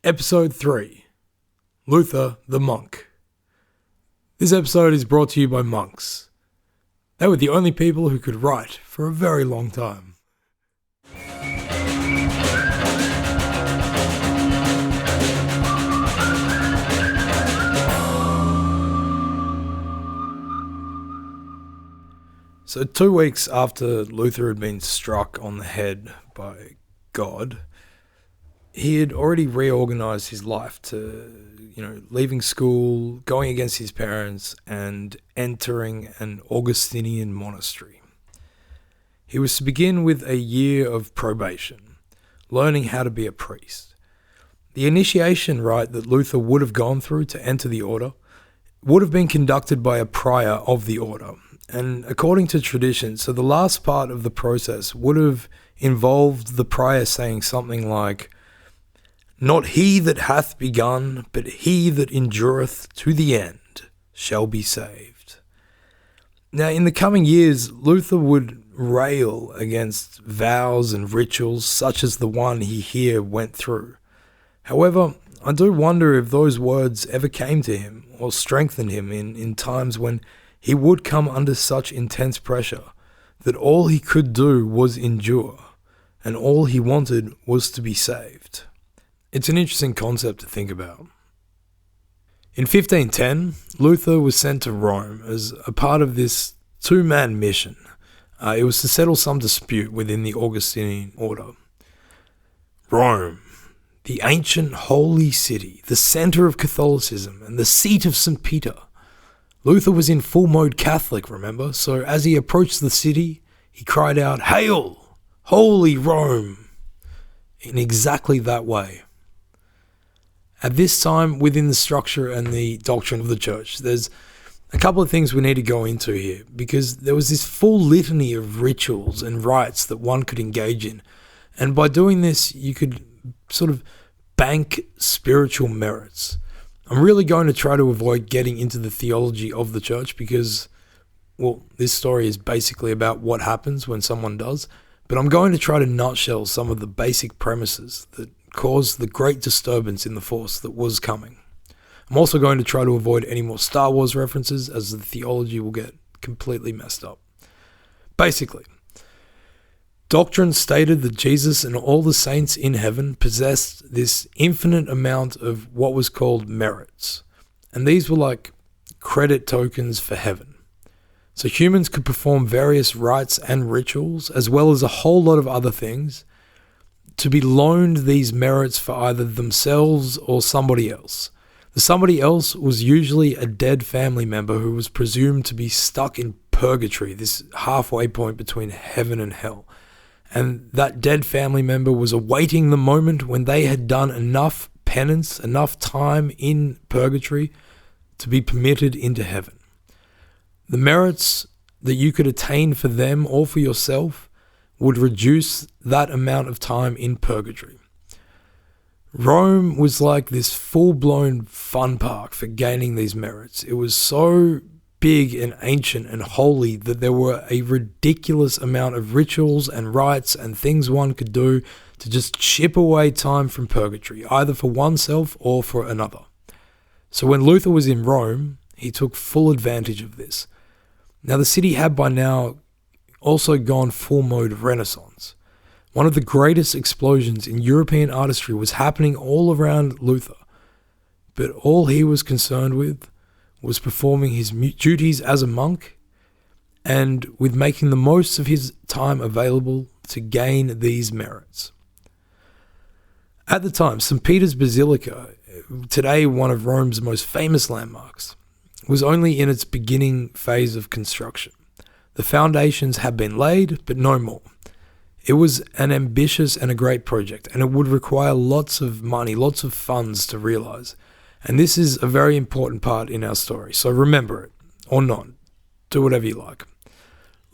Episode 3, Luther the Monk. This episode is brought to you by monks. They were the only people who could write for a very long time. So 2 weeks after Luther had been struck on the head by God, he had already reorganized his life to, leaving school, going against his parents, and entering an Augustinian monastery. He was to begin with a year of probation, learning how to be a priest. The initiation rite that Luther would have gone through to enter the order would have been conducted by a prior of the order. And according to tradition, so the last part of the process would have involved the prior saying something like, "Not he that hath begun, but he that endureth to the end shall be saved." Now, in the coming years, Luther would rail against vows and rituals such as the one he here went through. However, I do wonder if those words ever came to him or strengthened him in times when he would come under such intense pressure that all he could do was endure, and all he wanted was to be saved. It's an interesting concept to think about. In 1510, Luther was sent to Rome as a part of this 2-man mission. It was to settle some dispute within the Augustinian order. Rome, the ancient holy city, the center of Catholicism and the seat of St. Peter. Luther was in full mode Catholic, remember? So as he approached the city, he cried out, "Hail, Holy Rome!" in exactly that way. At this time, within the structure and the doctrine of the church, there's a couple of things we need to go into here, because there was this full litany of rituals and rites that one could engage in. And by doing this, you could sort of bank spiritual merits. I'm really going to try to avoid getting into the theology of the church because, this story is basically about what happens when someone does. But I'm going to try to nutshell some of the basic premises that caused the great disturbance in the force that was coming. I'm also going to try to avoid any more Star Wars references, as the theology will get completely messed up. Basically, doctrine stated that Jesus and all the saints in heaven possessed this infinite amount of what was called merits. And these were like credit tokens for heaven. So humans could perform various rites and rituals, as well as a whole lot of other things, to be loaned these merits for either themselves or somebody else. The somebody else was usually a dead family member who was presumed to be stuck in purgatory, this halfway point between heaven and hell. And that dead family member was awaiting the moment when they had done enough penance, enough time in purgatory to be permitted into heaven. The merits that you could attain for them or for yourself would reduce that amount of time in purgatory. Rome was like this full-blown fun park for gaining these merits. It was so big and ancient and holy that there were a ridiculous amount of rituals and rites and things one could do to just chip away time from purgatory, either for oneself or for another. So when Luther was in Rome, he took full advantage of this. Now the city had by now also gone full mode Renaissance. One of the greatest explosions in European artistry was happening all around Luther, but all he was concerned with was performing his duties as a monk and with making the most of his time available to gain these merits. At the time, St. Peter's Basilica, today one of Rome's most famous landmarks, was only in its beginning phase of construction. The foundations had been laid, but no more. It was an ambitious and a great project, and it would require lots of money, lots of funds to realize. And this is a very important part in our story, so remember it, or not. Do whatever you like.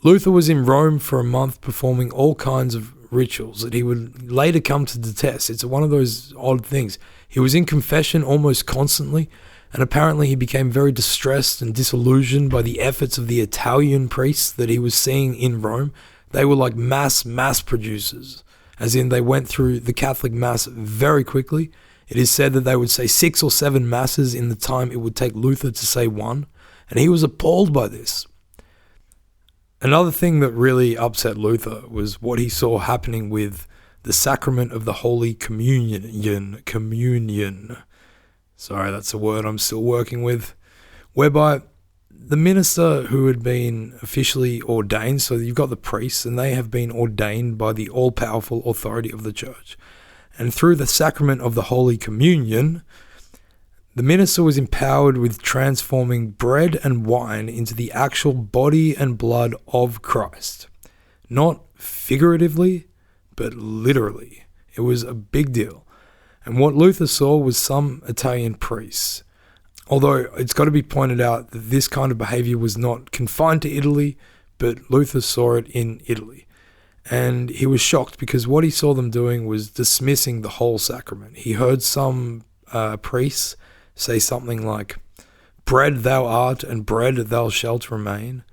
Luther was in Rome for a month performing all kinds of rituals that he would later come to detest. It's one of those odd things. He was in confession almost constantly, and apparently he became very distressed and disillusioned by the efforts of the Italian priests that he was seeing in Rome. They were like mass producers, as in they went through the Catholic Mass very quickly It is said that they would say 6 or 7 masses in the time it would take Luther to say one, and he was appalled by this. Another thing that really upset Luther was what he saw happening with the sacrament of the Holy Communion. Sorry, that's a word I'm still working with. Whereby the minister who had been officially ordained, so you've got the priests, and they have been ordained by the all-powerful authority of the church. And through the sacrament of the Holy Communion, the minister was empowered with transforming bread and wine into the actual body and blood of Christ. Not figuratively, but literally. It was a big deal. And what Luther saw was some Italian priests. Although it's got to be pointed out that this kind of behavior was not confined to Italy, but Luther saw it in Italy. And he was shocked because what he saw them doing was dismissing the whole sacrament. He heard some priests say something like, "Bread thou art, and bread thou shalt remain."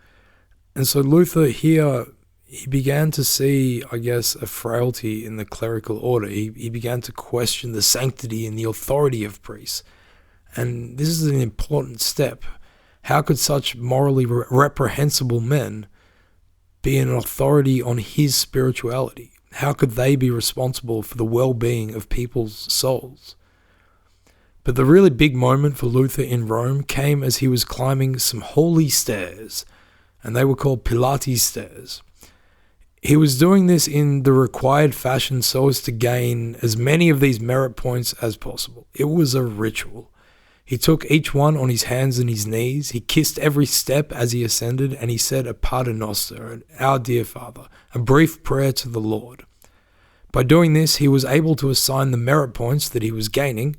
And so Luther here, he began to see, I guess, a frailty in the clerical order. He began to question the sanctity and the authority of priests. And this is an important step. How could such morally reprehensible men be an authority on his spirituality? How could they be responsible for the well-being of people's souls? But the really big moment for Luther in Rome came as he was climbing some holy stairs, and they were called Pilates stairs. He was doing this in the required fashion so as to gain as many of these merit points as possible. It was a ritual. He took each one on his hands and his knees. He kissed every step as he ascended, and he said a Pater Noster, Our Dear Father, a brief prayer to the Lord. By doing this, he was able to assign the merit points that he was gaining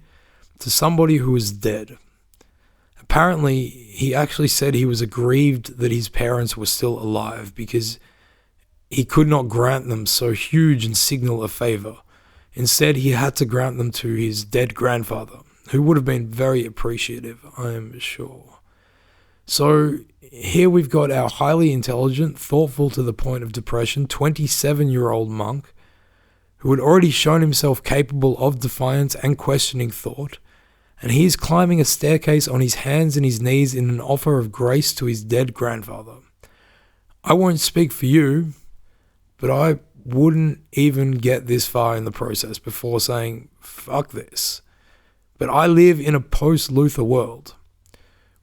to somebody who was dead. Apparently, he actually said he was aggrieved that his parents were still alive because he could not grant them so huge and signal a favor. Instead, he had to grant them to his dead grandfather, who would have been very appreciative, I am sure. So here we've got our highly intelligent, thoughtful to the point of depression, 27-year-old monk who had already shown himself capable of defiance and questioning thought, and he is climbing a staircase on his hands and his knees in an offer of grace to his dead grandfather. I won't speak for you, but I wouldn't even get this far in the process before saying, fuck this. But I live in a post-Luther world.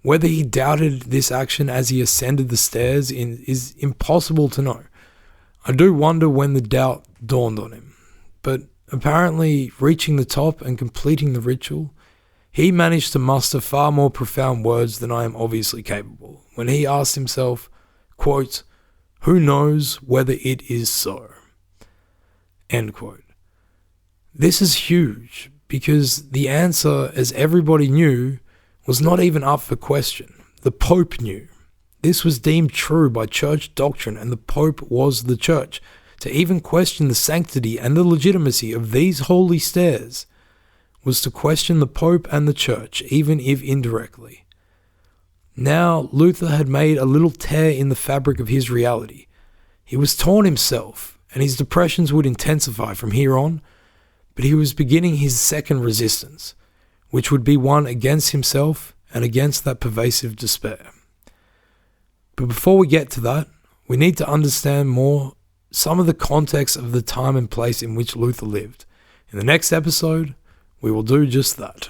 Whether he doubted this action as he ascended the stairs is impossible to know. I do wonder when the doubt dawned on him. But apparently, reaching the top and completing the ritual, he managed to muster far more profound words than I am obviously capable, when he asked himself, quote, "Who knows whether it is so?" End quote. This is huge, because the answer, as everybody knew, was not even up for question. The Pope knew. This was deemed true by church doctrine, and the Pope was the church. To even question the sanctity and the legitimacy of these holy stairs was to question the Pope and the church, even if indirectly. Now, Luther had made a little tear in the fabric of his reality. He was torn himself, and his depressions would intensify from here on, but he was beginning his second resistance, which would be one against himself and against that pervasive despair. But before we get to that, we need to understand more some of the context of the time and place in which Luther lived. In the next episode, we will do just that.